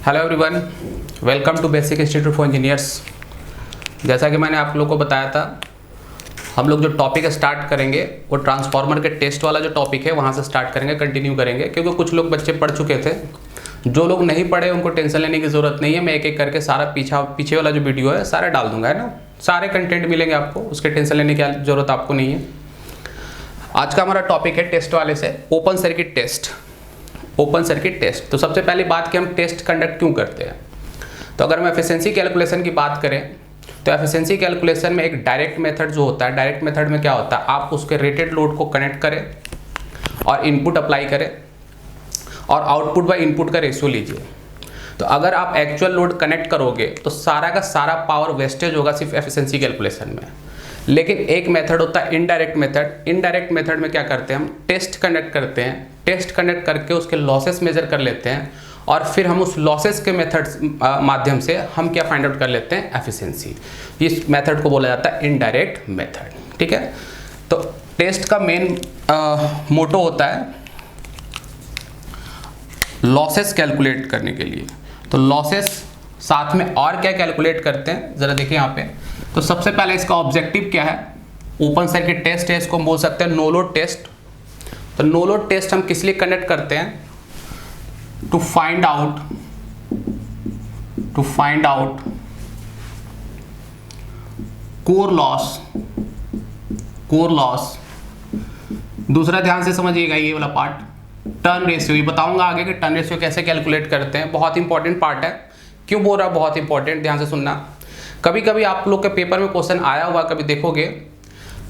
Hello everyone, welcome to basic institute for engineers. जैसा कि मैंने आप लोगों को बताया था, हम लोग जो टॉपिक स्टार्ट करेंगे वो ट्रांसफार्मर के टेस्ट वाला जो टॉपिक है वहाँ से स्टार्ट करेंगे, कंटिन्यू करेंगे। क्योंकि कुछ लोग बच्चे पढ़ चुके थे, जो लोग नहीं पढ़े उनको टेंशन लेने की ज़रूरत नहीं है। मैं एक एक करके सारा पीछे वाला जो वीडियो है सारा डाल दूंगा, है ना। सारे कंटेंट मिलेंगे आपको, उसके टेंशन लेने की ज़रूरत आपको नहीं है। आज का हमारा टॉपिक है टेस्ट वाले से open circuit test. Open circuit test, तो सबसे पहली बात कि हम टेस्ट कंडक्ट क्यों करते हैं। तो अगर हम एफिशिएंसी कैलकुलेशन की बात करें तो एफिशिएंसी कैलकुलेशन में एक डायरेक्ट मेथड जो होता है, डायरेक्ट मेथड में क्या होता है, आप उसके रेटेड लोड को कनेक्ट करें और इनपुट अप्लाई करें और आउटपुट बाय इनपुट का रेशियो लीजिए। तो अगर आप एक्चुअल लोड कनेक्ट करोगे तो सारा का सारा पावर वेस्टेज होगा सिर्फ एफिशिएंसी कैलकुलेशन में। लेकिन एक मेथड होता है इनडायरेक्ट मेथड। इनडायरेक्ट मेथड में क्या करते हैं, हम टेस्ट कंडक्ट करते हैं, टेस्ट कंडक्ट करके उसके लॉसेस मेजर कर लेते हैं और फिर हम उस लॉसेस के मेथड माध्यम से हम क्या फाइंड आउट कर लेते हैं, एफिशिएंसी। इस मेथड को बोला जाता है इनडायरेक्ट मेथड, ठीक है। तो टेस्ट का मेन मोटो होता है लॉसेस कैलकुलेट करने के लिए। तो लॉसेस साथ में और क्या कैलकुलेट करते हैं, जरा देखिए यहाँ पे। तो सबसे पहले इसका ऑब्जेक्टिव क्या है, ओपन सर्किट टेस्ट है, इसको हम बोल सकते हैं नो लोड टेस्ट। तो नो लोड टेस्ट हम किस लिए कंडक्ट करते हैं, to find out core loss. दूसरा ध्यान से समझिएगा ये वाला पार्ट, टर्न रेशियो। ये बताऊंगा आगे कि टर्न रेशियो कैसे कैलकुलेट करते हैं, बहुत इंपॉर्टेंट पार्ट है। क्यों बोल रहा है बहुत इंपॉर्टेंट, ध्यान से सुनना। कभी कभी आप लोग के पेपर में क्वेश्चन आया हुआ, कभी देखोगे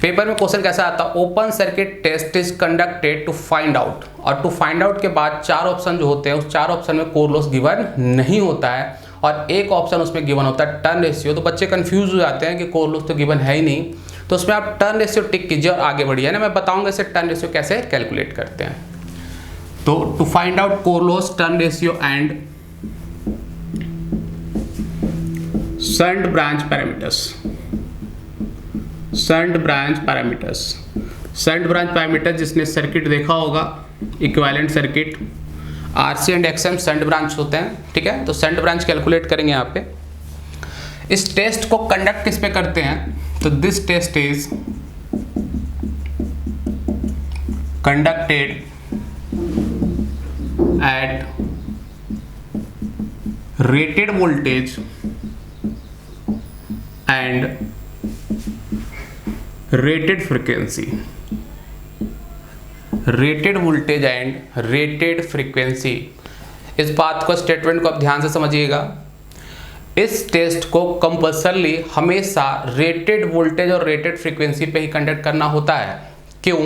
पेपर में क्वेश्चन कैसा आता है, open circuit test is conducted to find out. और टू फाइंड आउट के बाद चार ऑप्शन जो होते हैं, उस चार ऑप्शन में कोर लॉस गिवन नहीं होता है और एक ऑप्शन उसमें गिवन होता है टर्न रेशियो। तो बच्चे कंफ्यूज हो जाते हैं कि कोर लॉस तो गिवन है ही नहीं। तो उसमें आप टर्न रेशियो टिक कीजिए और आगे बढ़िए ना। मैं बताऊंगा इसे टर्न रेशियो कैसे कैलकुलेट करते हैं। तो to find out core loss, turn ratio and shunt branch parameters जिसने सर्किट देखा होगा, equivalent circuit, RC and XM shunt branch होते हैं, ठीक है। तो शंट ब्रांच कैलकुलेट करेंगे यहाँ पे। इस टेस्ट को कंडक्ट किस पे करते हैं, तो this test is conducted at rated voltage and rated frequency. Rated voltage and rated frequency, इस बात को, स्टेटमेंट को आप ध्यान से समझिएगा। इस टेस्ट को कंपल्सरली हमेशा रेटेड वोल्टेज और रेटेड फ्रीक्वेंसी पे ही कंडक्ट करना होता है। क्यों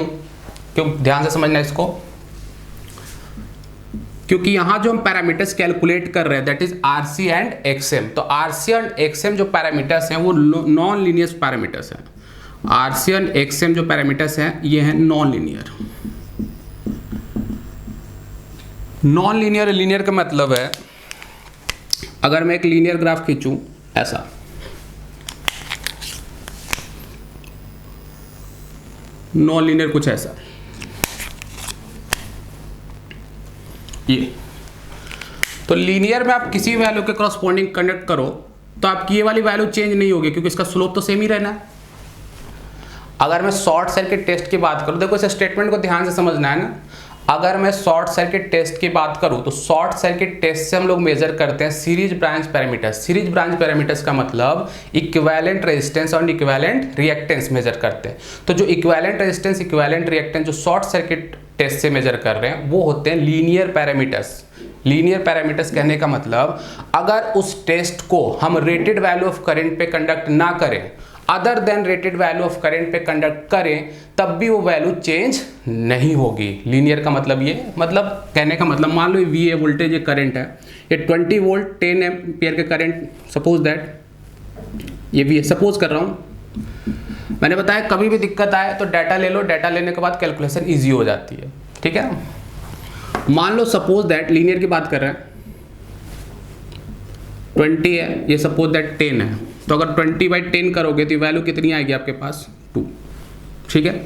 ध्यान से समझना इसको, क्योंकि यहां जो हम पैरामीटर्स कैलकुलेट कर रहे हैं that is RC and XM. तो आरसी एंड एक्सएम जो पैरामीटर्स हैं वो नॉन लीनियर पैरामीटर्स हैं। आरसी एंड एक्सएम जो पैरामीटर्स हैं ये हैं non linear. Non linear, linear का मतलब है अगर मैं एक लीनियर ग्राफ खींचूं ऐसा, नॉन लीनियर कुछ ऐसा, ये। तो लीनियर में आप किसी वैल्यू के करस्पॉन्डिंग कंडक्ट करो तो आपकी ये वाली वैल्यू चेंज नहीं होगी, क्योंकि इसका स्लोप तो सेम ही रहना है। अगर मैं शॉर्ट सर्किट टेस्ट की बात करूं, देखो इस स्टेटमेंट को ध्यान से समझना है ना। अगर मैं शॉर्ट सर्किट टेस्ट की बात करूं तो शॉर्ट सर्किट टेस्ट से हम लोग मेजर करते हैं series branch parameters. Series branch parameters का मतलब इक्विवेलेंट रेजिस्टेंस और इक्विवेलेंट रिएक्टेंस मेजर करते हैं। तो जो इक्विवेलेंट रेजिस्टेंस, इक्विवेलेंट रिएक्टेंस जो शॉर्ट सर्किट टेस्ट से मेजर कर रहे हैं वो होते हैं लीनियर पैरामीटर्स। लीनियर पैरामीटर्स कहने का मतलब अगर उस टेस्ट को हम रेटेड वैल्यू ऑफ करंट पे कंडक्ट ना करें, other than rated value of current पे कंडक्ट करें, तब भी वो वैल्यू चेंज नहीं होगी। लीनियर का मतलब ये, मतलब कहने का मतलब मान लो वी ए वोल्टेज, ये करंट है, ये 20 वोल्ट 10 एम्पियर के करंट, सपोज दैट ये भी सपोज कर रहा हूँ। मैंने बताया कभी भी दिक्कत आए तो डाटा ले लो, डाटा लेने के बाद कैलकुलेशन ईजी हो जाती है, ठीक है। मान लो सपोज दैट लीनियर की बात कर रहे हैं, 20 है, ये सपोज दैट 10 है। तो अगर 20/10 करोगे तो वैल्यू कितनी आएगी आपके पास, 2, ठीक है।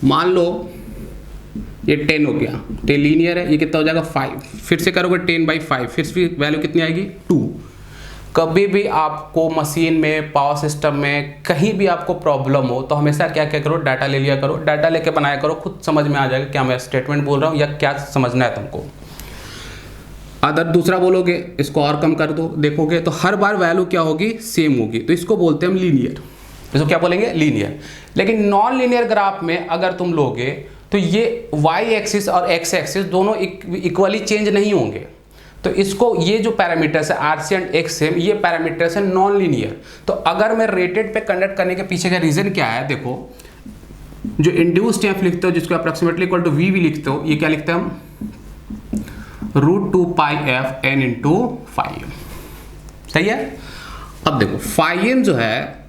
मान लो ये 10 हो गया, 10 लीनियर है, ये कितना हो जाएगा 5, फिर से करोगे 10/5, फिर से वैल्यू कितनी आएगी 2। कभी भी आपको मशीन में, पावर सिस्टम में कहीं भी आपको प्रॉब्लम हो तो हमेशा क्या क्या करो, डाटा ले लिया करो, डाटा लेके बनाया करो, खुद समझ में आ जाएगा क्या मैं स्टेटमेंट बोल रहा हूँ या क्या समझना है तुमको। अगर दूसरा बोलोगे इसको और कम कर दो, देखोगे तो हर बार वैल्यू क्या होगी, सेम होगी, तो इसको बोलते हैं हम लीनियर। इसको क्या बोलेंगे, लीनियर। लेकिन नॉन लीनियर ग्राफ में अगर तुम लोगे तो ये वाई एक्सिस और एक्स एक्सिस दोनों इक्वली चेंज नहीं होंगे। तो इसको, ये जो पैरामीटर्स है आरसी एंड एक्सएम, ये पैरामीटर्स है नॉन लीनियर। तो अगर मैं रेटेड पे कंडक्ट करने के पीछे का रीजन क्या है, देखो जो इंड्यूस्ड एफ लिखते हो, जिसको अप्रोक्सीमेटली इक्वल टू वी भी लिखते हो, ये क्या लिखते हैं हम, √2πf(n) × φm। सही है। अब देखो φm जो है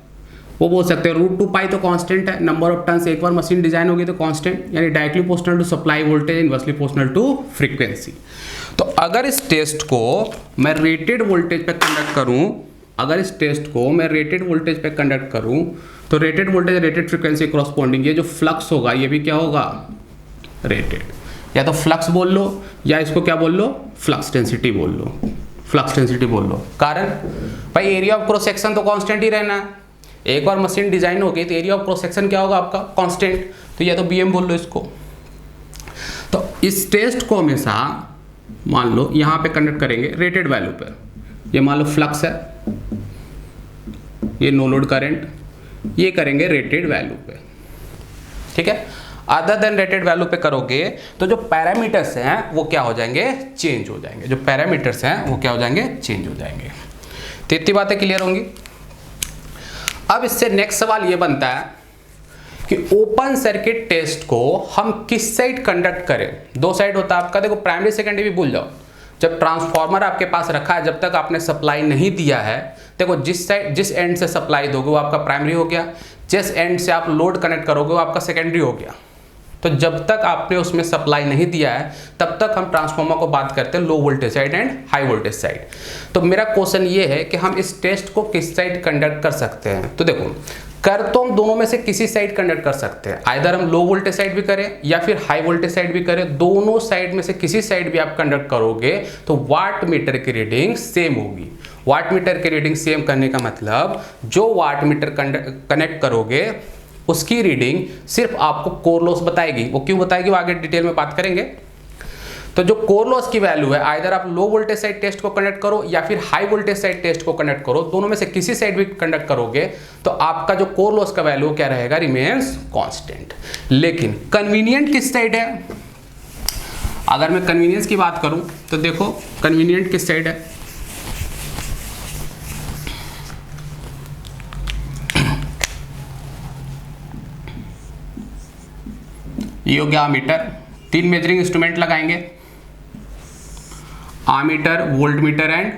वो बोल सकते हैं √2π तो कांस्टेंट है, नंबर ऑफ टर्न्स एक बार मशीन डिजाइन होगी तो कांस्टेंट, यानी directly proportional to supply voltage, inversely proportional to frequency. तो अगर इस टेस्ट को मैं रेटेड वोल्टेज पे कंडक्ट करूं, अगर इस टेस्ट को मैं रेटेड वोल्टेज पे कंडक्ट करूं तो rated voltage rated frequency corresponding, ये जो फ्लक्स होगा ये भी क्या होगा, रेटेड। या तो फ्लक्स बोल लो या इसको क्या बोल लो, फ्लक्स डेंसिटी बोल लो, फ्लक्स डेंसिटी बोल लो। कारण भाई एरिया ऑफ क्रॉस सेक्शन तो कांस्टेंट ही रहना है। एक बार मशीन डिजाइन हो गई तो एरिया ऑफ क्रॉस सेक्शन क्या होगा आपका, कांस्टेंट। तो या तो बीएम बोल लो इसको। तो इस टेस्ट को हमेशा मान लो यहाँ पे कंडक्ट करेंगे रेटेड वैल्यू पर, ये मान लो फ्लक्स है, ये नो लोड करंट, ये करेंगे रेटेड वैल्यू पे, ठीक है। अदर देन रेटेड वैल्यू पे करोगे तो जो पैरामीटर्स हैं वो क्या हो जाएंगे, चेंज हो जाएंगे। जो पैरामीटर्स हैं वो क्या हो जाएंगे, चेंज हो जाएंगे। तो इतनी बातें क्लियर होंगी। अब इससे नेक्स्ट सवाल ये बनता है कि ओपन सर्किट टेस्ट को हम किस साइड कंडक्ट करें। दो साइड होता है आपका, देखो प्राइमरी सेकेंडरी भी भूल जाओ। जब ट्रांसफार्मर आपके पास रखा है, जब तक आपने सप्लाई नहीं दिया है, देखो जिस साइड, जिस एंड से सप्लाई दोगे वो आपका प्राइमरी हो गया, जिस एंड से आप लोड कनेक्ट करोगे वो आपका सेकेंडरी हो गया। तो जब तक आपने उसमें सप्लाई नहीं दिया है तब तक हम ट्रांसफार्मर को बात करते हैं low voltage side and high voltage side. तो मेरा क्वेश्चन ये है कि हम इस टेस्ट को किस साइड कंडक्ट कर सकते हैं। तो देखो कर तो हम दोनों में से किसी साइड कंडक्ट कर सकते हैं, आइदर हम लो वोल्टेज साइड भी करें या फिर हाई वोल्टेज साइड भी करें। दोनों साइड में से किसी साइड भी आप कंडक्ट करोगे तो वाट मीटर की रीडिंग सेम होगी। वाट मीटर की रीडिंग सेम करने का मतलब जो वाट मीटर कनेक्ट करोगे उसकी रीडिंग सिर्फ आपको कोर लॉस बताएगी। वो क्यों बताएगी वो आगे डिटेल में बात करेंगे। तो जो कोर लॉस की वैल्यू है, आइदर आप लो वोल्टेज साइड टेस्ट को कनेक्ट करो या फिर हाई वोल्टेज साइड टेस्ट को कनेक्ट करो, दोनों में से किसी साइड भी कंडक्ट करोगे तो आपका जो कोर लॉस का वैल्यू क्या रहेगा, रिमेन्स कांस्टेंट। लेकिन कन्वीनियंट किस साइड है, अगर मैं कन्वीनियंस की बात करूं तो देखो कन्वीनियंट किस साइड है, ये हो गया आमीटर। तीन मेजरिंग इंस्ट्रूमेंट लगाएंगे, आमीटर, वोल्ट मीटर एंड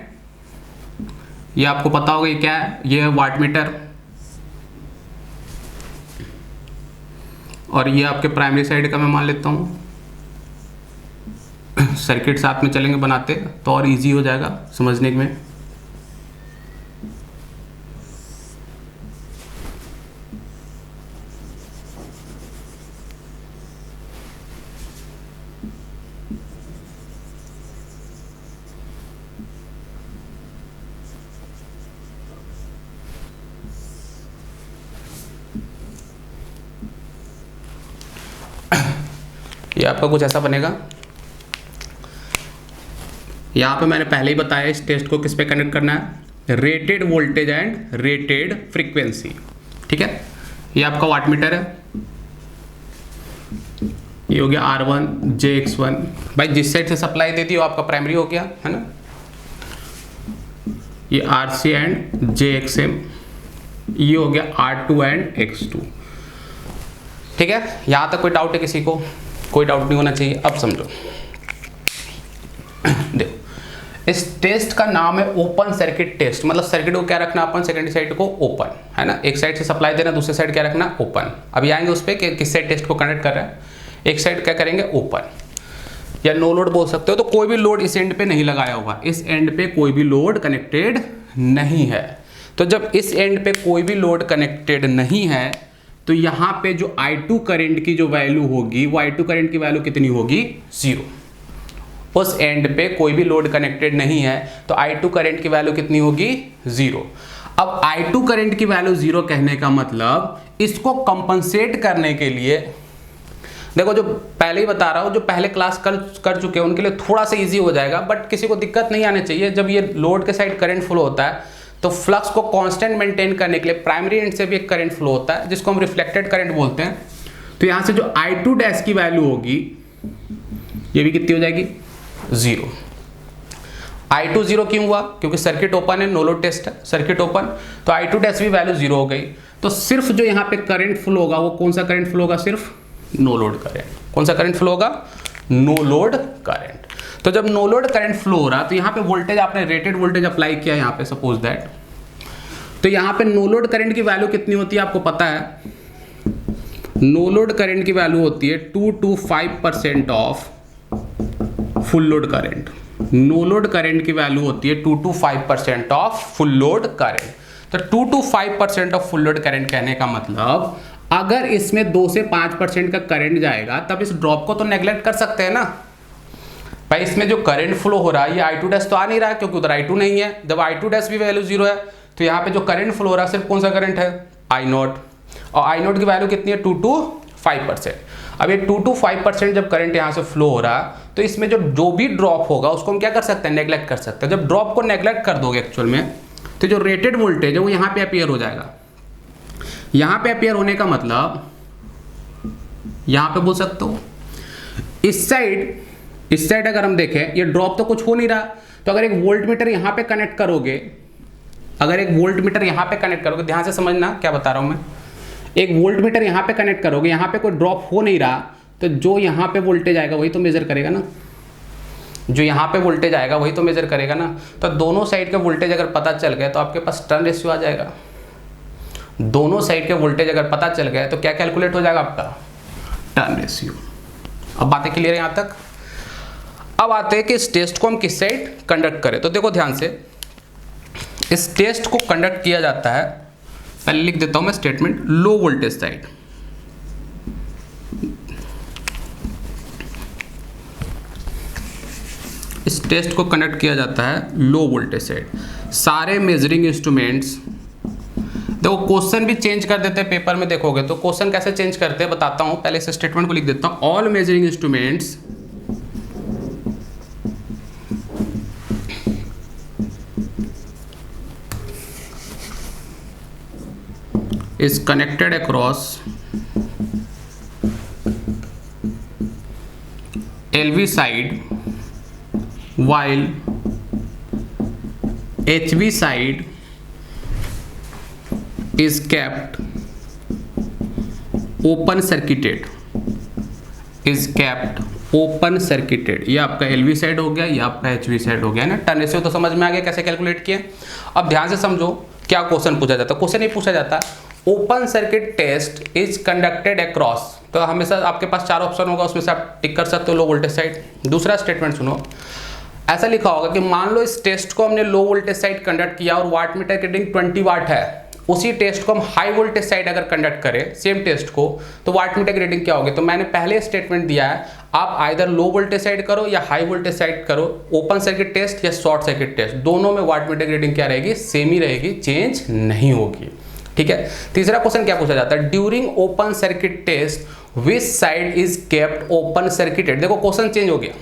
ये आपको पता होगा ये क्या है, ये है वाट मीटर। और ये आपके प्राइमरी साइड का मैं मान लेता हूं। सर्किट साथ में चलेंगे बनाते तो और इजी हो जाएगा समझने में। ये आपका कुछ ऐसा बनेगा। यहाँ पे मैंने पहले ही बताया इस टेस्ट को किस पे कनेक्ट करना है, rated voltage and rated frequency, ठीक है। ये आपका वाट मीटर है, ये हो गया R1 JX1। भाई जिस साइड से सप्लाई देती है वो आपका प्राइमरी हो गया, है ना। ये RC एंड JXM, ये हो गया R2 एंड X2, ठीक है। यहाँ तक कोई डाउट है किसी को? कोई डाउट नहीं होना चाहिए। अब समझो, देखो इस टेस्ट का नाम है ओपन सर्किट टेस्ट। मतलब सर्किट को क्या रखना अपन, सेकेंडरी साइड को ओपन, है ना। एक साइड से सप्लाई देना, दूसरे साइड क्या रखना, ओपन। अभी आएंगे उस पर कि किस साइड टेस्ट को कनेक्ट कर रहा है। एक साइड क्या करेंगे, ओपन या नो लोड बोल सकते हो। तो कोई भी लोड इस एंड पे नहीं लगाया होगा, इस एंड पे कोई भी लोड कनेक्टेड नहीं है। तो जब इस एंड पे कोई भी लोड कनेक्टेड नहीं है तो यहाँ पे जो I2 करंट की जो वैल्यू होगी वो I2 करंट की वैल्यू कितनी होगी 0। उस एंड पे कोई भी लोड कनेक्टेड नहीं है तो I2 करंट की वैल्यू कितनी होगी 0। अब I2 करंट की वैल्यू 0 कहने का मतलब इसको कंपनसेट करने के लिए, देखो जो पहले ही बता रहा हूं, जो पहले क्लास कर चुके हैं उनके लिए थोड़ा सा इजी हो जाएगा, बट किसी को दिक्कत नहीं आनी चाहिए। जब ये लोड के साइड करंट फ्लो होता है तो फ्लक्स को कांस्टेंट मेंटेन करने के लिए प्राइमरी एंड से भी एक करंट फ्लो होता है जिसको हम रिफ्लेक्टेड करंट बोलते हैं। तो यहां से जो I2 डैश की वैल्यू होगी ये भी कितनी हो जाएगी 0। I2 0 क्यों हुआ? क्योंकि सर्किट ओपन है, नो लोड टेस्ट है, सर्किट ओपन, तो I2 डैश भी वैल्यू 0 हो गई। तो सिर्फ जो यहाँ पे करंट फ्लो होगा वो कौन सा करंट फ्लो होगा? सिर्फ नो लोड करंट। कौन सा करंट फ्लो होगा? No load current. तो जब नो लोड करंट फ्लो हो रहा तो यहाँ पे वोल्टेज आपने रेटेड वोल्टेज अप्लाई किया यहाँ पे सपोज दैट, तो यहाँ पे नो लोड करंट की वैल्यू कितनी होती है आपको पता है? नो लोड करंट की वैल्यू होती है 2 to 5% of full load current. No load current की वैल्यू होती है 2 to 5% of full load current. तो 2 to 5% of full load current कहने का मतलब अगर इसमें 2 से 5% का करंट जाएगा तब इस ड्रॉप को तो नेग्लेक्ट कर सकते हैं ना भाई। इसमें जो करंट फ्लो हो रहा है ये I2 डैश तो आ नहीं रहा है क्योंकि उधर I2 नहीं है। जब I2 डैश भी वैल्यू 0 है तो यहाँ पे जो करंट फ्लो हो रहा है सिर्फ कौन सा करंट है? I0। और I0 की वैल्यू कितनी है? 2 to 5%। अब ये 2 to 5% जब करंट यहाँ से फ्लो हो रहा है तो इसमें जो भी ड्रॉप होगा उसको हम क्या कर सकते हैं? नेग्लेक्ट कर सकते हैं। जब ड्रॉप को नेग्लेक्ट कर दोगे एक्चुअल में तो जो रेटेड वोल्टेज है वो यहाँ पे अपीयर हो जाएगा। यहाँ पे अपीयर होने का मतलब यहाँ पे बोल सकते हो इस साइड अगर हम देखें ये ड्रॉप तो कुछ हो नहीं रहा, तो अगर एक वोल्ट मीटर यहाँ पे कनेक्ट करोगे, ध्यान से समझना क्या बता रहा हूँ मैं। एक वोल्ट मीटर यहाँ पे कनेक्ट करोगे, यहाँ पे कोई ड्रॉप हो नहीं रहा, तो जो यहाँ पे वोल्टेज आएगा वही तो मेजर करेगा ना। जो यहाँ पे वोल्टेज आएगा वही तो मेजर करेगा ना। तो दोनों साइड के वोल्टेज अगर पता चल गया तो आपके पास टर्न रेशियो आ जाएगा। दोनों साइड के वोल्टेज अगर पता चल गया तो क्या कैलकुलेट हो जाएगा आपका? Turn ratio. अब बातें क्लियर है यहाँ तक? अब आते हैं कि इस टेस्ट को हम किस साइड कंडक्ट करें। तो देखो ध्यान से, इस टेस्ट को कंडक्ट किया जाता है, पहले लिख देता हूं मैं स्टेटमेंट, लो वोल्टेज साइड। इस टेस्ट को कंडक्ट किया जाता है लो वोल्टेज साइड। सारे मेजरिंग इंस्ट्रूमेंट्स, देखो क्वेश्चन भी चेंज कर देते हैं पेपर में, देखोगे तो क्वेश्चन कैसे चेंज करते हैं बताता हूं। पहले इस स्टेटमेंट को लिख देता हूं, all measuring instruments is connected across LV side while HV side is kept open circuited, ये आपका LV साइड हो गया, ये आपका HV साइड हो गया ना। टर्न रेशियो तो समझ में आ गया कैसे कैलकुलेट किए। अब ध्यान से समझो क्या क्वेश्चन पूछा जाता है। क्वेश्चन ये पूछा जाता है open circuit test is conducted across, तो हमेशा आपके पास 4 ऑप्शन होगा, उसमें से आप टिक कर सकते हो लो वोल्टेज साइड। दूसरा स्टेटमेंट सुनो, ऐसा लिखा होगा कि मान लो इस टेस्ट को हमने लो वोल्टेज साइड कंडक्ट किया और वाट मीटर की रीडिंग 20 वाट है, उसी टेस्ट को हम हाई वोल्टेज साइड अगर कंडक्ट करें सेम टेस्ट को तो वाट मीटर की रीडिंग क्या होगी? तो मैंने पहले स्टेटमेंट दिया है, आप आइदर लो वोल्टेज साइड करो या हाई वोल्टेज साइड करो, ओपन सर्किट टेस्ट या शॉर्ट सर्किट टेस्ट, दोनों में वाट मीटर की रीडिंग क्या रहेगी? सेम ही रहेगी, चेंज नहीं होगी। ठीक है। तीसरा क्वेश्चन क्या पूछा जाता है? During open circuit test which side is kept open circuited. देखो क्वेश्चन चेंज हो गया।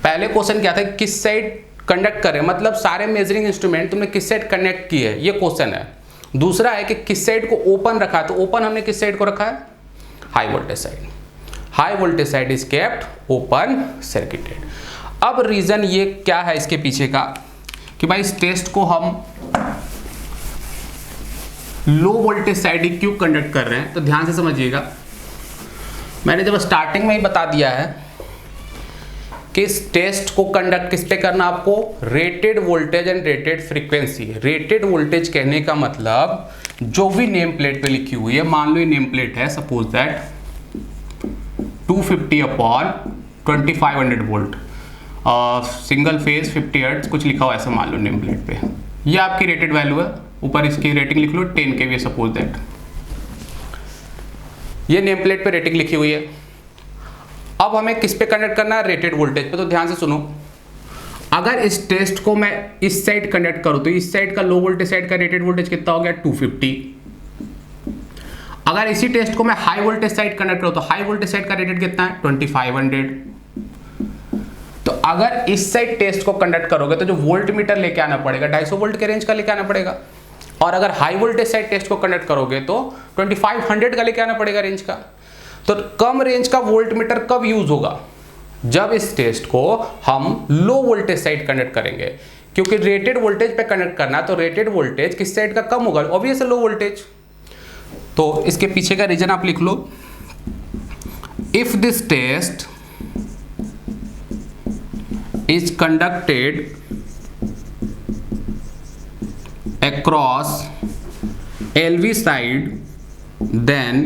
पहले क्वेश्चन क्या था? किस साइड कंडक्ट करे, मतलब सारे मेजरिंग इंस्ट्रूमेंट तुमने किस साइड कनेक्ट किए है, ये क्वेश्चन है। दूसरा है कि किस साइड को ओपन रखा है, तो ओपन हमने किस साइड को रखा है? High voltage side. High voltage side is kept open circuited. अब रीजन ये क्या है इसके पीछे का कि भाई इस टेस्ट को हम लो वोल्टेज साइड क्यों कंडक्ट कर रहे हैं, तो ध्यान से समझिएगा। मैंने जब स्टार्टिंग में ही बता दिया है कि इस टेस्ट को कंडक्ट किस पे करना आपको? Rated voltage and rated frequency. Rated voltage कहने का मतलब जो भी नेम प्लेट पे लिखी हुई है, मान लो ये नेम प्लेट है suppose that 250/2500 volt, single phase 50 hertz कुछ लिखा हुआ ऐसा मान लो नेम प्लेट पे, ये आपकी रेटेड वैल्यू है। ऊपर इसकी रेटिंग लिख लो 10 kVA सपोज दैट। ये नेम प्लेट पे रेटिंग लिखी हुई है। अब हमें किस पे कंडक्ट करना है, रेटेड वोल्टेज पे। तो ध्यान से सुनो, अगर इस टेस्ट को मैं इस साइड कंडक्ट करूं तो इस साइड का लो वोल्टेज साइड का रेटेड वोल्टेज कितना हो गया 250। अगर इसी टेस्ट को मैं हाई वोल्टेज साइड कंडक्ट करूं तो हाई वोल्टेज साइड का रेटेड कितना है 2500। तो अगर इस साइड टेस्ट को कंडक्ट करोगे तो जो वोल्ट मीटर लेके आना पड़ेगा 250 वोल्ट के रेंज का लेके आना पड़ेगा, और अगर हाई वोल्टेज साइड टेस्ट को कंडक्ट करोगे तो 2500 का लेके आना पड़ेगा रेंज का। तो कम रेंज का वोल्ट मीटर कब यूज होगा, जब इस टेस्ट को हम लो वोल्टेज साइड कंडक्ट करेंगे, क्योंकि रेटेड वोल्टेज पे कंडक्ट करना है तो रेटेड वोल्टेज किस साइड का कम होगा, ऑब्वियस लो वोल्टेज। तो इसके पीछे का रीजन आप लिख लो, if this test is conducted across LV side, then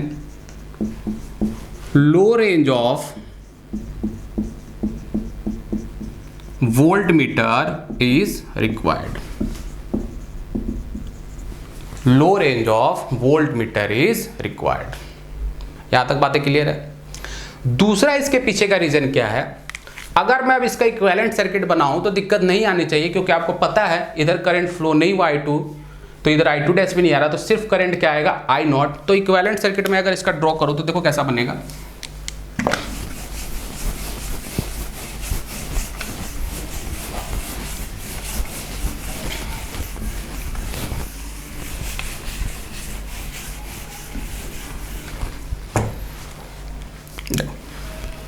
low range of voltmeter is required. Low range of voltmeter is required. यहां तक बातें क्लियर है। दूसरा इसके पीछे का रीजन क्या है, अगर मैं अब इसका इक्विवेलेंट सर्किट बनाऊं तो दिक्कत नहीं आनी चाहिए, क्योंकि आपको पता है इधर करंट फ्लो नहीं हुआ I2, तो इधर I2 डैश भी नहीं आ रहा, तो सिर्फ करंट क्या आएगा I0। तो इक्विवेलेंट सर्किट में अगर इसका ड्रॉ करूं तो देखो कैसा बनेगा।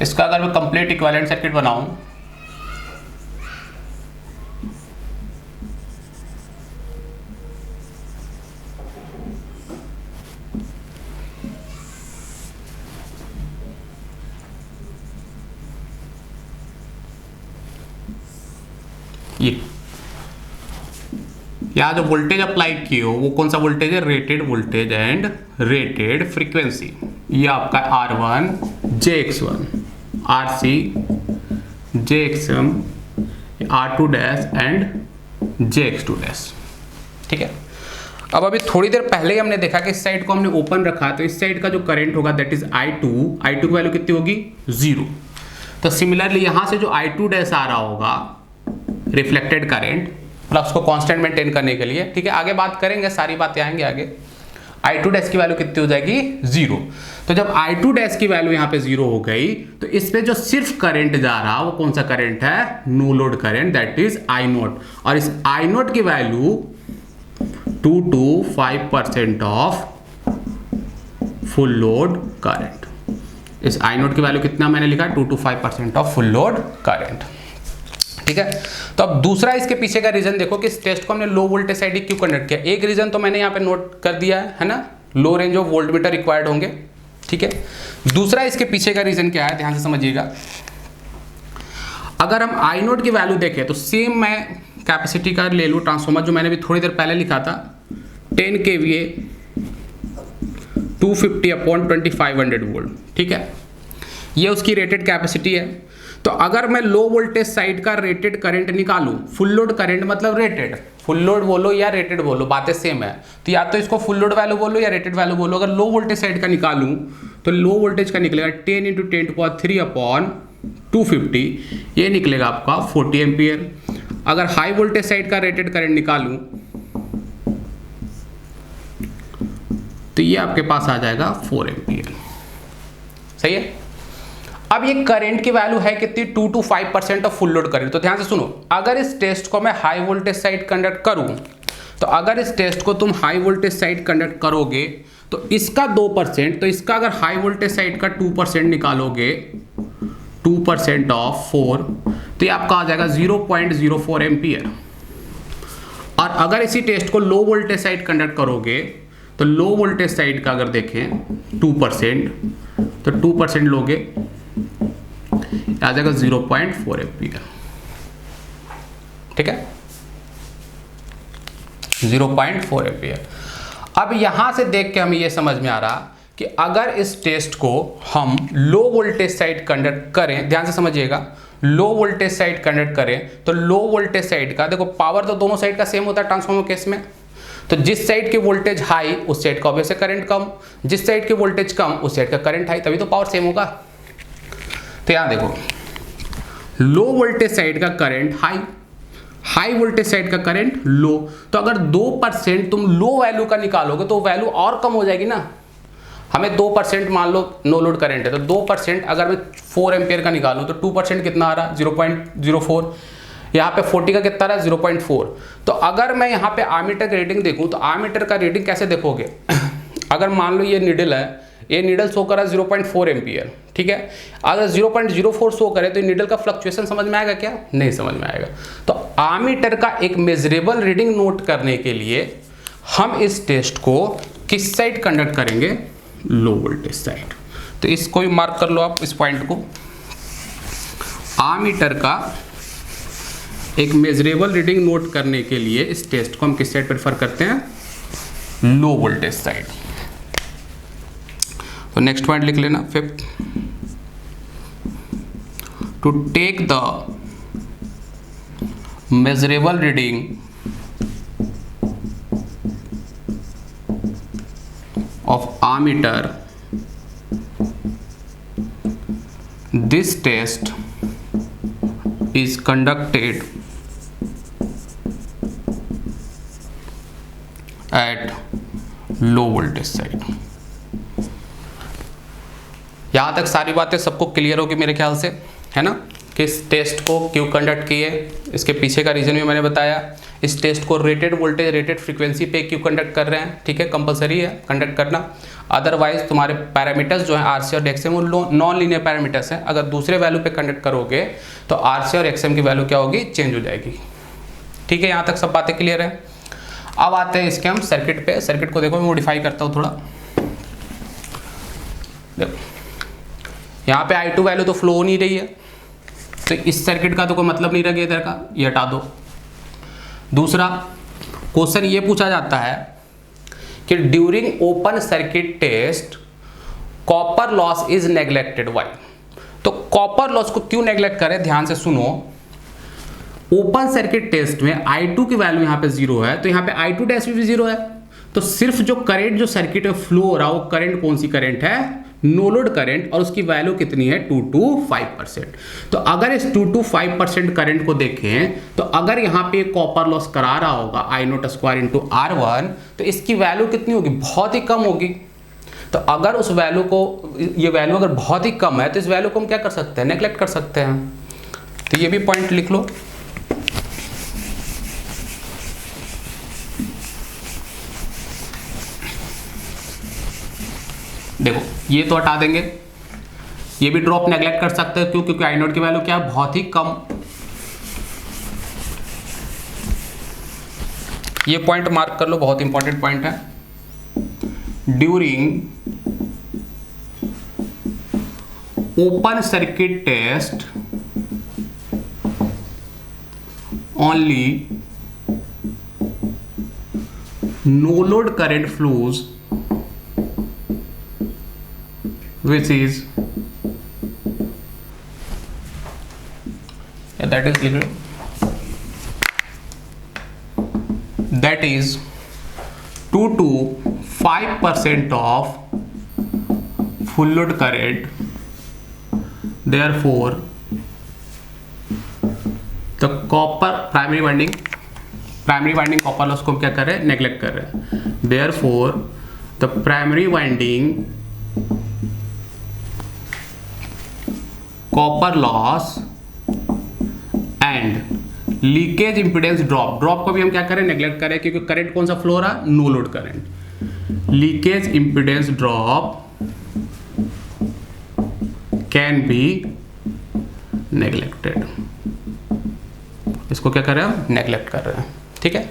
इसका अगर मैं कंप्लीट इक्विवेलेंट सर्किट बनाऊं ये यहाँ जो वोल्टेज अप्लाई किए हो वो कौन सा वोल्टेज है, rated voltage and rated frequency. ये आपका R1 JX1, RC JXM, R2 dash and JX2 dash. ठीक है, अब अभी थोड़ी देर पहले ही हमने देखा कि इस साइड को हमने ओपन रखा, तो इस साइड का जो करंट होगा दैट इज I2 की वैल्यू कितनी होगी 0। तो सिमिलरली यहां से जो I2 डैश आ रहा होगा रिफ्लेक्टेड करंट, फ्लक्स को कांस्टेंट मेंटेन करने के लिए, ठीक है आगे बात करेंगे, सारी बातें आएंगे आगे। I2 डैश की वैल्यू कितनी हो जाएगी 0। तो जब I2 डैश की वैल्यू यहाँ पे 0 हो गई तो इस पे जो सिर्फ करंट जा रहा वो कौन सा करंट है, no load current, that is I0। और इस I0 की value 2 to 5% of full load current. इस I0 की वैल्यू कितना मैंने लिखा 2 to 5% of full load current. ठीक है, तो अब दूसरा इसके पीछे का रीजन देखो कि इस टेस्ट को हमने लो वोल्टेज साइड क्यों कंडक्ट किया। एक रीजन तो मैंने यहाँ पे नोट कर दिया है ना, लो रेंज ऑफ वोल्टमीटर रिक्वायर्ड होंगे। ठीक है, दूसरा इसके पीछे का रीजन क्या है, ध्यान से समझिएगा। अगर हम I0 की वैल्यू देखें तो सेम मैं कैपेसिटी का ले लूँ ट्रांसफॉर्मर जो मैंने भी थोड़ी देर पहले लिखा था, 10 kVA 250/2500 वोल्ट। ठीक है, ये उसकी रेटेड कैपेसिटी है। तो अगर मैं लो वोल्टेज साइड का रेटेड करंट निकालूं, फुल लोड करंट मतलब रेटेड, फुल लोड बोलो या रेटेड बोलो बातें सेम है, तो या तो इसको फुल लोड वैल्यू बोलो या रेटेड वैल्यू बोलो। अगर लो वोल्टेज साइड का निकालूं तो लो वोल्टेज का निकलेगा 10 × 10⁻³ ये निकलेगा आपका 40 एम्पियर। अगर हाई वोल्टेज साइड का रेटेड करंट निकालूं तो ये आपके पास आ जाएगा 4 एम्पियर। सही है, अब ये करंट की वैल्यू है कितनी 2 to 5% of full load current. तो ध्यान से सुनो, अगर इस टेस्ट को मैं हाई वोल्टेज साइड कंडक्ट करूं, तो अगर इस टेस्ट को तुम हाई वोल्टेज साइड कंडक्ट करोगे तो इसका 2%, तो इसका अगर हाई वोल्टेज साइड का 2% निकालोगे, 2% ऑफ 4, तो ये आपका आ जाएगा 0.04 एम्पियर। और अगर इसी टेस्ट को लो वोल्टेज साइड कंडक्ट करोगे तो लो वोल्टेज साइड का अगर देखें 2%, तो 2% लोगे आ जाएगा 0.4 एम्पियर। ठीक है, 0.4 एम्पियर। अब यहां से देख के हमें यह समझ में आ रहा कि अगर इस टेस्ट को हम लो वोल्टेज साइड कंडक्ट करें, ध्यान से समझिएगा, लो वोल्टेज साइड कंडक्ट करें तो लो वोल्टेज साइड का देखो पावर तो दोनों साइड का सेम होता है ट्रांसफॉर्मर केस में, तो जिस साइड की वोल्टेज हाई उस साइड का ऑब्वियस करंट कम, जिस साइड की वोल्टेज कम उस साइड का करंट हाई, तभी तो पावर सेम होगा। तो यहां देखो लो वोल्टेज साइड का current high, high voltage side का करंट लो। तो अगर 2% तुम लो वैल्यू का निकालोगे तो वैल्यू और कम हो जाएगी ना। हमें 2% मान लो नो लोड करंट है, तो 2% अगर मैं 4 एम्पियर का निकालूं तो 2% कितना आ रहा, 0.04। यहाँ पे 40 का कितना रहा, 0.4। तो अगर मैं यहाँ पे आमीटर का रीडिंग देखूँ तो आमीटर का रीडिंग कैसे देखोगे अगर मान लो ये नीडल है, ये नीडल शो करा 0.4 एम्पियर, ठीक है। अगर 0.04 शो करे तो नीडल का फ्लक्चुएशन समझ में आएगा क्या, नहीं समझ में आएगा। तो आमीटर का एक मेजरेबल रीडिंग नोट करने के लिए हम इस टेस्ट को किस साइड कंडक्ट करेंगे, लो वोल्टेज साइड। तो इसको भी मार्क कर लो आप, इस पॉइंट को। आमीटर का एक मेजरेबल रीडिंग नोट करने के लिए इस टेस्ट को हम किस साइड प्रेफर करते हैं, लो वोल्टेज साइड। तो नेक्स्ट पॉइंट लिख लेना, 5th, to take the measurable reading of ammeter, this test is conducted at low voltage side। यहाँ तक सारी बातें सबको क्लियर होगी मेरे ख्याल से, है ना। कि इस टेस्ट को क्यों कंडक्ट किए, इसके पीछे का रीज़न भी मैंने बताया। इस टेस्ट को रेटेड वोल्टेज रेटेड फ्रीक्वेंसी पे क्यों कंडक्ट कर रहे हैं, ठीक है, कंपलसरी है कंडक्ट करना। अदरवाइज तुम्हारे पैरामीटर्स जो हैं आरसी और एक्सएम वो नॉन लीनियर पैरामीटर्स हैं, अगर दूसरे वैल्यू पे कंडक्ट करोगे तो आरसी और एक्सएम की वैल्यू क्या होगी, चेंज हो जाएगी। ठीक है, यहाँ तक सब बातें क्लियर है। अब आते हैं इसके हम सर्किट पे। सर्किट को देखो मैं मॉडिफाई करता हूँ थोड़ा। देखो यहाँ पे I2 वैल्यू तो फ्लो हो नहीं रही है, तो इस सर्किट का तो कोई मतलब नहीं रह गया इधर का, ये हटा दो। दूसरा क्वेश्चन ये पूछा जाता है कि during open circuit test copper loss is neglected why. तो कॉपर लॉस को क्यों नेग्लेक्ट करें, ध्यान से सुनो। ओपन सर्किट टेस्ट में I2 की वैल्यू यहाँ पे 0 है, तो यहाँ पे I2 डैश भी 0 है। तो सिर्फ जो करंट जो सर्किट में फ्लो हो रहा है वो करंट कौन सी करंट है, नो लोड करंट, और उसकी वैल्यू कितनी है 2 to 5%। तो अगर इस 2 to 5% करंट को देखें तो अगर यहाँ पे कॉपर लॉस करा रहा होगा I0² इंटू R1 तो इसकी वैल्यू कितनी होगी, बहुत ही कम होगी। तो अगर उस वैल्यू को, ये वैल्यू अगर बहुत ही कम है तो इस वैल्यू को हम क्या कर सकते हैं, नेग्लेक्ट कर सकते हैं। तो ये भी पॉइंट लिख लो। देखो ये तो हटा देंगे, ये भी ड्रॉप नेग्लेक्ट कर सकते हैं, क्यों, क्योंकि I0 की वैल्यू क्या है, बहुत ही कम। ये पॉइंट मार्क कर लो, बहुत इंपॉर्टेंट पॉइंट है। During open circuit test only no load current flows which is that is 2 to 5% of full load current, therefore the copper primary winding copper loss को हम क्या कर रहे हैं, नेग्लेक्ट कर रहे हैं। therefore the primary winding copper loss and leakage impedance drop को भी हम क्या करें, नेग्लेक्ट करें, क्योंकि करंट कौन सा फ्लो हो रहा है, no load current. Leakage impedance drop can be neglected, इसको क्या कर रहे हैं, नेग्लेक्ट कर रहे हैं। ठीक है,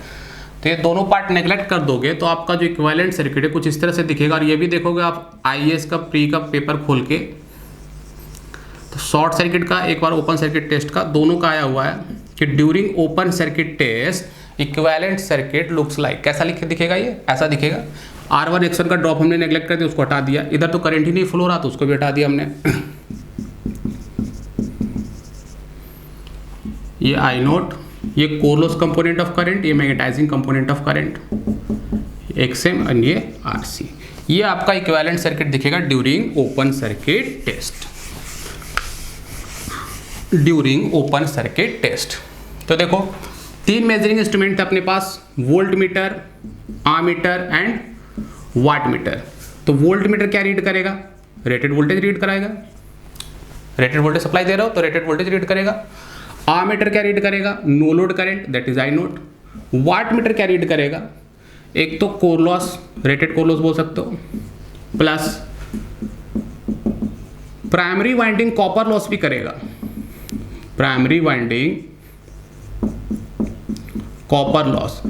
तो ये दोनों पार्ट नेग्लेक्ट कर दोगे तो आपका जो इक्विवेलेंट सर्किट है कुछ इस तरह से दिखेगा। और ये भी देखोगे आप IAS का प्री का पेपर खोल के, तो शॉर्ट सर्किट का एक बार ओपन सर्किट टेस्ट का, दोनों का आया हुआ है कि during open circuit test equivalent circuit looks like, कैसा दिखेगा, ये ऐसा दिखेगा। R1 X1 का ड्रॉप हमने नेग्लेक्ट कर दिया, उसको हटा दिया। इधर तो करंट ही नहीं फ्लो रहा तो उसको भी हटा दिया हमने। ये I0, ये core loss component of current, ये magnetising component of current. XM and ये RC। ये आपका इक्विवेलेंट सर्किट दिखेगा during open circuit test, during open circuit test. तो देखो 3 मेजरिंग इंस्ट्रूमेंट है अपने पास, volt meter, ammeter and watt meter. तो वोल्ट मीटर क्या रीड करेगा? रेटेड वोल्टेज रीड कराएगा, रेटेड वोल्टेज सप्लाई दे रहा हो तो रेटेड वोल्टेज रीड करेगा। आमीटर क्या रीड करेगा? No load current, that is I naught. Watt meter क्या रीड करेगा? एक तो core loss, rated core loss बोल सकते हो, plus primary winding copper loss भी करेगा, प्राइमरी वाइंडिंग कॉपर लॉस।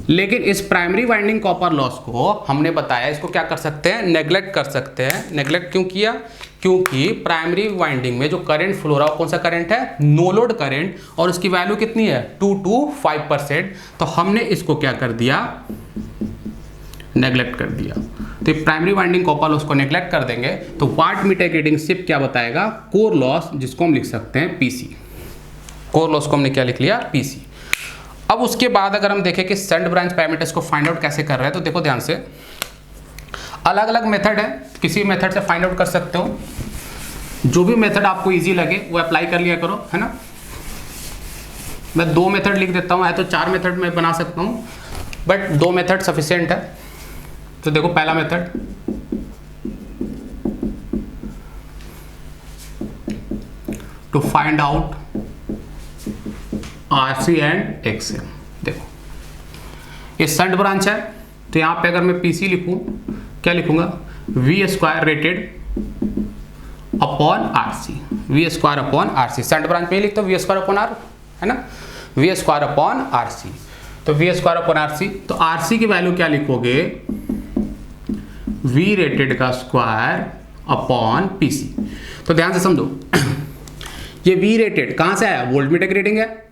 लेकिन इस प्राइमरी वाइंडिंग कॉपर लॉस को हमने बताया इसको क्या कर सकते हैं? नेग्लेक्ट कर सकते हैं। नेग्लेक्ट क्यों किया? क्योंकि प्राइमरी वाइंडिंग में जो करंट फ्लो रहा है कौन सा करंट है? नो लोड करंट, और उसकी वैल्यू कितनी है? 2 to 5%। तो हमने इसको क्या कर दिया? नेग्लेक्ट कर दिया। तो प्राइमरी वाइंडिंग कॉपर लॉस को नेग्लेक्ट कर देंगे तो वाट मीटर रीडिंग सिर्फ क्या बताएगा? कोर लॉस, जिसको हम लिख सकते हैं PC। कोर लॉस को हमने क्या लिख लिया? PC। अब उसके बाद अगर हम देखें कि शंट ब्रांच पैरामीटर्स को फाइंड आउट कैसे कर रहे हैं, तो देखो ध्यान से, अलग अलग मेथड है, किसी मेथड से फाइंड आउट कर सकते हो। जो भी मेथड आपको इजी लगे वो अप्लाई कर लिया करो, है ना। मैं 2 मेथड लिख देता हूँ, है तो 4 मेथड मैं बना सकता हूँ, बट 2 मेथड सफिशिएंट है। तो देखो पहला method, to find out RC and XM। देखो ये शंट ब्रांच है, तो यहां पे अगर मैं PC लिखूं, क्या लिखूंगा? V² rated upon RC, V² upon RC। Shunt branch में ही लिखता हूं V² अपॉन R, है ना, V² अपॉन RC। तो V² अपॉन RC, तो RC की वैल्यू क्या लिखोगे? V रेटेड का स्क्वायर अपॉन PC। तो ध्यान से समझो, ये V रेटेड कहां से आया? वोल्ट मीटर की रीडिंग है।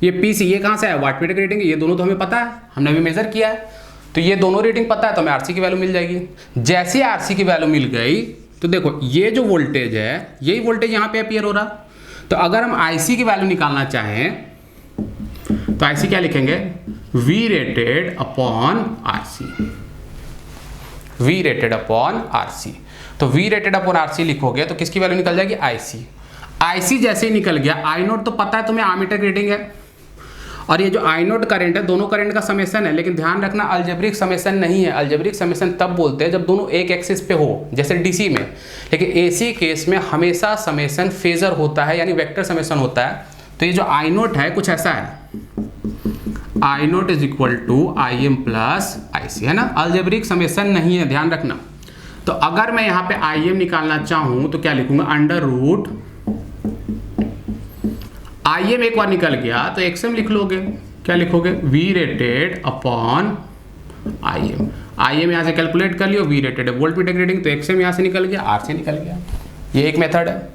ये PC ये कहां से आया? वाट मीटर की रीडिंग है। ये दोनों तो हमें पता है, हमने अभी मेजर किया है, तो ये दोनों रीडिंग पता है, तो हमें RC की वैल्यू मिल जाएगी। जैसे RC की वैल्यू मिल गई तो देखो ये जो वोल्टेज है, यही वोल्टेज यहां पे अपीयर हो रहा। तो अगर हम IC की वैल्यू निकालना चाहें तो IC क्या लिखेंगे? V rated upon RC, V rated upon RC। तो V रेटेड अपॉन RC लिखोगे तो किसकी वैल्यू निकल जाएगी? IC जैसे ही निकल गया। I नोट तो पता है तुम्हें, आमीटर रीडिंग है, और ये जो I नोट करंट है, दोनों करंट का समेशन है। लेकिन ध्यान रखना, अलजेब्रिक समेशन नहीं है। अलजेब्रिक समेशन तब बोलते हैं जब दोनों एक एक्सिस पे हो, जैसे DC में। लेकिन AC केस में हमेशा समेशन फेजर होता है, यानी वेक्टर समेशन होता है। तो ये जो I नोट है कुछ ऐसा है, I naught is equal to IM plus IC, है ना। अलजेब्रिक समेशन नहीं है, ध्यान रखना। तो अगर मैं यहाँ पे IM निकालना चाहूं तो क्या लिखूंगा? अंडर रूट IM एक बार निकल गया तो XM लिख लोगे। क्या लिखोगे? V रेटेड अपॉन IM यहाँ से कैलकुलेट कर लियो। V रेटेड है वोल्ट मीटर रीडिंग, तो XM यहाँ से निकल गया, RC निकल गया। ये एक मेथड है।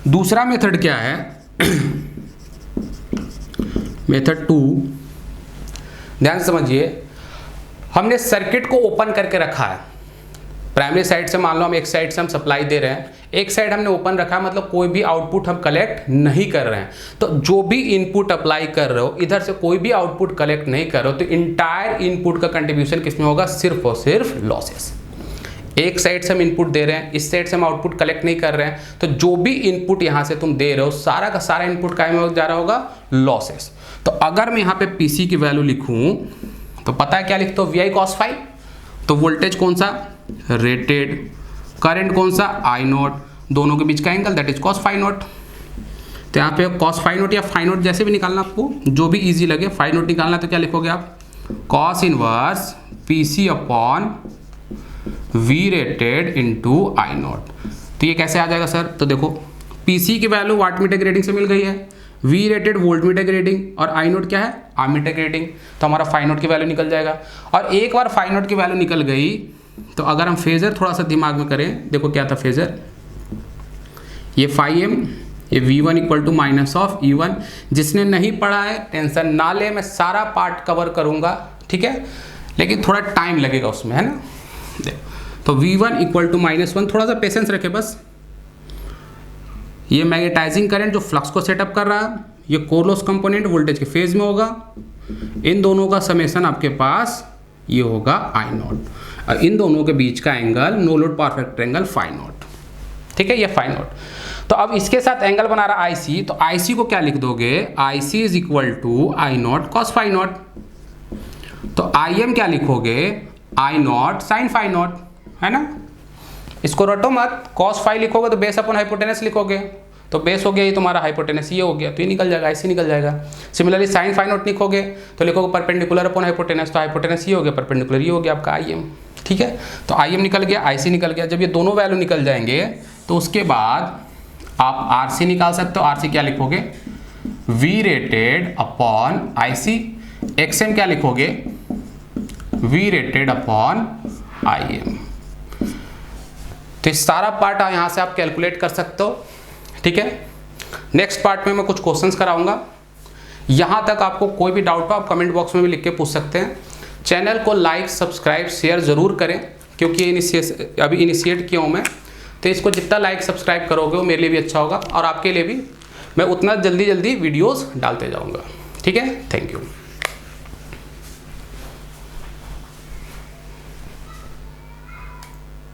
दूसरा मेथड क्या है? मेथड 2, ध्यान से समझिए। हमने सर्किट को ओपन करके रखा है, प्राइमरी साइड से मान लो हम एक साइड से हम सप्लाई दे रहे हैं, एक साइड हमने ओपन रखा है, मतलब कोई भी आउटपुट हम कलेक्ट नहीं कर रहे हैं। तो जो भी इनपुट अप्लाई कर रहे हो, इधर से कोई भी आउटपुट कलेक्ट नहीं कर रहे हो, तो इंटायर इनपुट का कंट्रीब्यूशन किसमें होगा? सिर्फ और सिर्फ लॉसेस। एक साइड से हम इनपुट दे रहे हैं, इस साइड से हम आउटपुट कलेक्ट नहीं कर रहे हैं, तो जो भी इनपुट यहाँ से तुम दे रहे हो, सारा का सारा इनपुट काय में जा रहा होगा? लॉसेस। तो अगर मैं यहाँ पे PC की वैल्यू लिखूं तो पता है क्या लिखता हूँ? VI cos phi। तो वोल्टेज कौन सा? रेटेड। करंट कौन सा? I note. दोनों के बीच का angle, that is cos phi note. तो यहाँ पे cos phi नोट या phi नोट जैसे भी निकालना, आपको जो भी इजी लगे। phi नोट निकालना तो क्या लिखोगे आप? cos inverse PC upon V rated into I note. तो ये कैसे आ जाएगा सर? तो देखो PC की वैल्यू वाट मीटर की रीडिंग से मिल गई है, V रेटेड वोल्ट मीटर की रीडिंग, और I नोट क्या है? आमीटर की रीडिंग। तो हमारा phi नोट की वैल्यू निकल जाएगा। और एक बार phi नोट की वैल्यू निकल गई तो अगर हम फेजर थोड़ा सा दिमाग में करें, देखो क्या था फेजर? ये phi m, ये V1 equal to minus of E1। जिसने नहीं पढ़ा है टेंशन ना ले, मैं सारा पार्ट कवर करूंगा, ठीक है, लेकिन थोड़ा टाइम लगेगा उसमें, है ना। देखो तो V1 इक्वल टू -1, थोड़ा सा पेशेंस रखे बस। ये मैग्नेटाइजिंग करंट जो फ्लक्स को सेटअप कर रहा है, ये कोर लॉस कंपोनेंट वोल्टेज के फेज में होगा। इन दोनों का समेशन आपके पास ये होगा आई नॉट। इन दोनों के बीच का angle no load perfect triangle phi naught, ठीक है, ये फाई नॉट। तो अब इसके साथ एंगल बना रहा आई सी, तो आई सी को क्या लिख दोगे, I C is equal to I naught cos phi naught. तो आई एम क्या लिखोगे, I naught sine phi naught, है ना। इसको रटो मत, कॉस फाई लिखोगे तो बेस अपॉन हाइपोटेनस लिखोगे, तो बेस हो गया ये तुम्हारा, हाइपोटेनस ये हो गया, तो ये निकल जाएगा, ऐसे निकल जाएगा। सिमिलरली साइन फाई नॉट लिखोगे तो लिखोगे परपेंडिकुलर अपॉन हाइपोटेनस, तो हाइपोटेनस ये हो गया, परपेंडिकुलर ये हो गया आपका आई एम, ठीक है। तो आई एम निकल गया, आई सी निकल गया। जब ये दोनों वैल्यू निकल जाएंगे तो उसके बाद आप आर सी निकाल सकते हो। आर सी क्या लिखोगे, V rated upon I C. X M क्या लिखोगे, V rated upon I M. तो इस सारा पार्ट यहाँ से आप कैलकुलेट कर सकते हो, ठीक है। नेक्स्ट पार्ट में मैं कुछ क्वेश्चंस कराऊंगा। यहाँ तक आपको कोई भी डाउट हो आप कमेंट बॉक्स में भी लिख के पूछ सकते हैं। चैनल को लाइक सब्सक्राइब शेयर ज़रूर करें, क्योंकि अभी इनिशिएट किया हूँ मैं, तो इसको जितना लाइक सब्सक्राइब करोगे वो मेरे लिए भी अच्छा होगा और आपके लिए भी। मैं उतना जल्दी वीडियोज़ डालते जाऊँगा, ठीक है। Thank you.